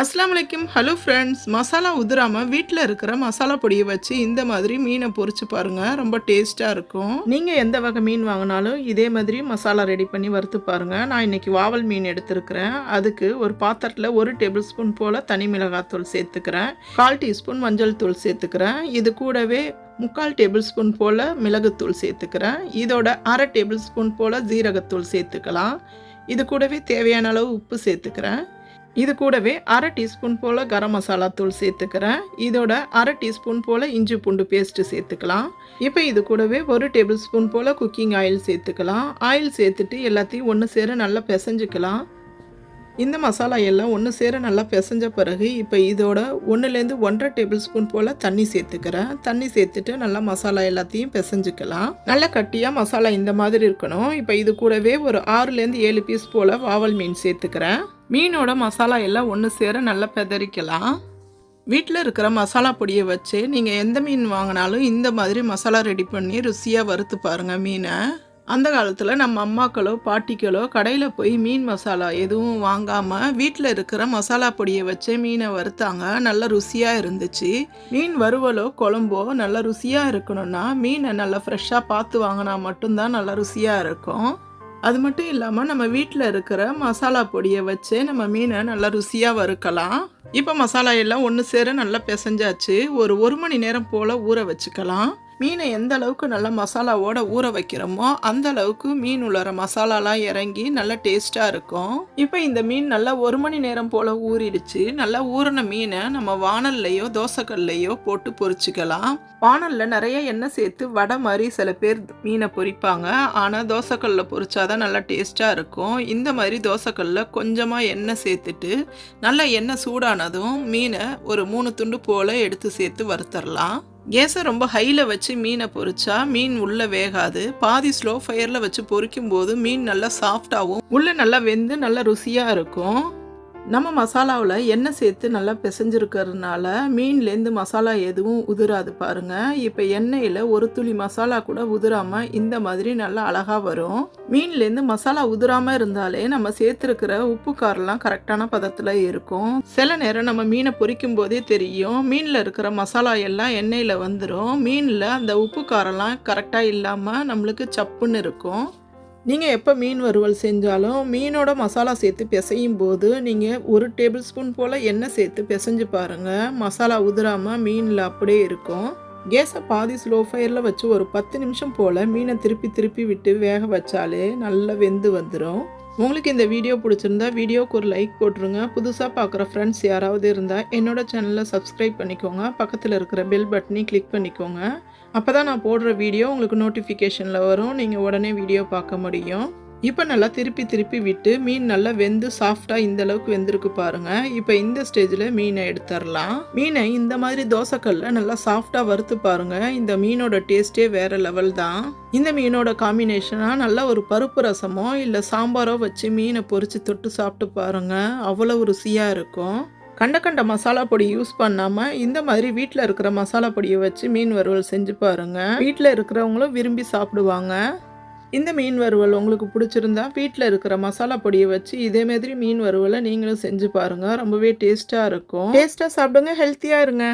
அஸ்ஸலாமு அலைக்கும். Hello friends. Masala உதிராமல் வீட்டில் இருக்கிற மசாலா பொடியை வச்சு இந்த மாதிரி மீனை பொரிச்சு பாருங்கள். ரொம்ப டேஸ்ட்டாக இருக்கும். நீங்கள் எந்த வகை மீன் வாங்கினாலும் இதே மாதிரி மசாலா ரெடி பண்ணி வறுத்து பாருங்கள். நான் இன்றைக்கி வாவல் மீன் எடுத்துருக்கிறேன். அதுக்கு ஒரு பாத்திரத்தில் 1 டேபிள் ஸ்பூன் போல் தனி மிளகாத்தூள் சேர்த்துக்கிறேன். 1/4 டீஸ்பூன் மஞ்சள் தூள் சேர்த்துக்கிறேன். இது கூடவே 3/4 டேபிள் ஸ்பூன் போல் மிளகுத்தூள் சேர்த்துக்கிறேன். இதோட 1/2 டேபிள் ஸ்பூன் போல் ஜீரகத்தூள் சேர்த்துக்கலாம். இது கூடவே தேவையான அளவு உப்பு சேர்த்துக்கிறேன். இது கூடவே 1/2 டீஸ்பூன் போல் கரம் மசாலா தூள் சேர்த்துக்கிறேன். இதோட 1/2 டீஸ்பூன் போல் இஞ்சி பூண்டு பேஸ்ட்டு சேர்த்துக்கலாம். இப்போ இது கூடவே 1 டேபிள் ஸ்பூன் போல் குக்கிங் ஆயில் சேர்த்துக்கலாம். ஆயில் சேர்த்துட்டு எல்லாத்தையும் ஒன்று சேர நல்லா பிசைஞ்சிக்கலாம். இந்த மசாலா எல்லாம் ஒன்று சேர நல்லா பிசைஞ்ச பிறகு இப்போ இதோட 1லேருந்து 1.5 டேபிள் ஸ்பூன் போல் தண்ணி சேர்த்துக்கிறேன். தண்ணி சேர்த்துட்டு நல்லா மசாலா எல்லாத்தையும் பிசைஞ்சிக்கலாம். நல்லா கட்டியாக மசாலா இந்த மாதிரி இருக்கணும். இப்போ இது கூடவே ஒரு 6லேருந்து 7 பீஸ் போல் வாவல் மீன் சேர்த்துக்கிறேன். மீனோட மசாலா எல்லாம் ஒன்று சேர நல்லா பெதறிக்கலாம். வீட்டில் இருக்கிற மசாலா பொடியை வச்சு நீங்கள் எந்த மீன் வாங்கினாலும் இந்த மாதிரி மசாலா ரெடி பண்ணி ருசியாக வறுத்து பாருங்கள் மீனை. அந்த காலத்தில் நம்ம அம்மாக்களோ பாட்டிகளோ கடையில் போய் மீன் மசாலா எதுவும் வாங்காமல் வீட்டில் இருக்கிற மசாலா பொடியை வச்சு மீனை வறுத்தாங்க. நல்ல ருசியாக இருந்துச்சு. மீன் வறுவலோ குழம்போ நல்ல ருசியாக இருக்கணும்னா மீனை நல்லா ஃப்ரெஷ்ஷாக பார்த்து வாங்கினா மட்டும்தான் நல்லா ருசியாக இருக்கும். அது மட்டும் இல்லாமல் நம்ம வீட்டில் இருக்கிற மசாலா பொடியை வச்சு நம்ம மீனை நல்லா ருசியாக வறுக்கலாம். இப்போ மசாலா எல்லாம் ஒன்று சேர நல்லா பிசைஞ்சாச்சு. ஒரு 1 மணி நேரம் போல் ஊற வச்சுக்கலாம். மீனை எந்த அளவுக்கு நல்லா மசாலாவோட ஊற வைக்கிறோமோ அந்த அளவுக்கு மீன் உள்ள மசாலாலாம் இறங்கி நல்லா டேஸ்ட்டாக இருக்கும். இப்போ இந்த மீன் நல்லா 1 மணி நேரம் போல் ஊறிடுச்சு. நல்லா ஊறின மீனை நம்ம வானல்லையோ தோசைக்கல்லையோ போட்டு பொரிச்சிக்கலாம். வானலில் நிறைய எண்ணெய் சேர்த்து வடை மாதிரி சில பேர் மீனை பொரிப்பாங்க. ஆனால் தோசைக்கல்லில் பொரிச்சாதான் நல்லா டேஸ்ட்டாக இருக்கும். இந்த மாதிரி தோசைக்கல்லில் கொஞ்சமாக எண்ணெய் சேர்த்துட்டு நல்லா எண்ணெய் சூடானதும் மீனை ஒரு 3 துண்டு போல் எடுத்து சேர்த்து வறுத்தரலாம். கேஸை ரொம்ப ஹையில் வச்சு மீனை பொரிச்சா மீன் உள்ளே வேகாது. பாதி ஸ்லோ ஃபயரில் வச்சு பொரிக்கும் போது மீன் நல்லா சாஃப்டாகவும் உள்ளே நல்லா வெந்து நல்லா ருசியாக இருக்கும். நம்ம மசாலாவில் எண்ணெய் சேர்த்து நல்லா பிசைஞ்சிருக்கிறதுனால மீன்லேருந்து மசாலா எதுவும் உதிராது பாருங்கள். இப்போ எண்ணெயில் ஒரு துளி மசாலா கூட உதிராமல் இந்த மாதிரி நல்லா அழகாக வரும். மீன்லேருந்து மசாலா உதிராமல் இருந்தாலே நம்ம சேர்த்துருக்கிற உப்பு காரெல்லாம் கரெக்டான பதத்தில் இருக்கும். சில நேரம் நம்ம மீனை பொரிக்கும் போதே தெரியும் மீனில் இருக்கிற மசாலா எல்லாம் எண்ணெயில் வந்துடும். மீனில் அந்த உப்பு காரெல்லாம் கரெக்டாக இல்லாமல் நம்மளுக்கு சப்புன்னு இருக்கும். நீங்கள் எப்போ மீன் வறுவல் செஞ்சாலும் மீனோட மசாலா சேர்த்து பிசையும் போது நீங்கள் 1 டேபிள் ஸ்பூன் போல் எண்ணெய் சேர்த்து பிசைஞ்சு பாருங்கள். மசாலா உதிராமல் மீனில் அப்படியே இருக்கும். கேஸை பாதி ஸ்லோ ஃபயரில் வச்சு ஒரு 10 நிமிஷம் போல் மீனை திருப்பி திருப்பி விட்டு வேக வச்சாலே நல்லா வெந்து வந்துடும். உங்களுக்கு இந்த வீடியோ பிடிச்சிருந்தா வீடியோவுக்கு ஒரு லைக் போட்டுருங்க. புதுசாக பார்க்குற ஃப்ரெண்ட்ஸ் யாராவது இருந்தால் என்னோடய சேனலை சப்ஸ்கிரைப் பண்ணிக்கோங்க. பக்கத்தில் இருக்கிற பெல் பட்டனையும் கிளிக் பண்ணிக்கோங்க. அப்போ தான் நான் போடுற வீடியோ உங்களுக்கு நோட்டிஃபிகேஷனில் வரும். நீங்கள் உடனே வீடியோ பார்க்க முடியும். இப்போ நல்லா திருப்பி திருப்பி விட்டு மீன் நல்லா வெந்து சாஃப்டாக இந்த அளவுக்கு வெந்திருக்கு பாருங்கள். இப்போ இந்த ஸ்டேஜில் மீனை எடுத்துடலாம். மீனை இந்த மாதிரி தோசைக்கல்ல நல்லா சாஃப்டாக வறுத்து பாருங்கள். இந்த மீனோட டேஸ்ட்டே வேறு லெவல் தான். இந்த மீனோட காம்பினேஷனாக நல்லா ஒரு பருப்பு ரசமோ இல்லை சாம்பாரோ வச்சு மீனை பொரித்து தொட்டு சாப்பிட்டு பாருங்கள். அவ்வளோ ருசியாக இருக்கும். கண்ட மசாலா பொடி யூஸ் பண்ணாமல் இந்த மாதிரி வீட்டில் இருக்கிற மசாலா பொடியை வச்சு மீன் வறுவல் செஞ்சு பாருங்கள். வீட்டில் இருக்கிறவங்களும் விரும்பி சாப்பிடுவாங்க. இந்த மீன் வறுவல் உங்களுக்கு பிடிச்சிருந்தா வீட்டில் இருக்கிற மசாலா பொடியை வச்சு இதே மாதிரி மீன் வறுவலை நீங்களும் செஞ்சு பாருங்கள். ரொம்பவே டேஸ்ட்டாக இருக்கும். டேஸ்ட்டாக சாப்பிடுங்க, ஹெல்த்தியாக இருங்க.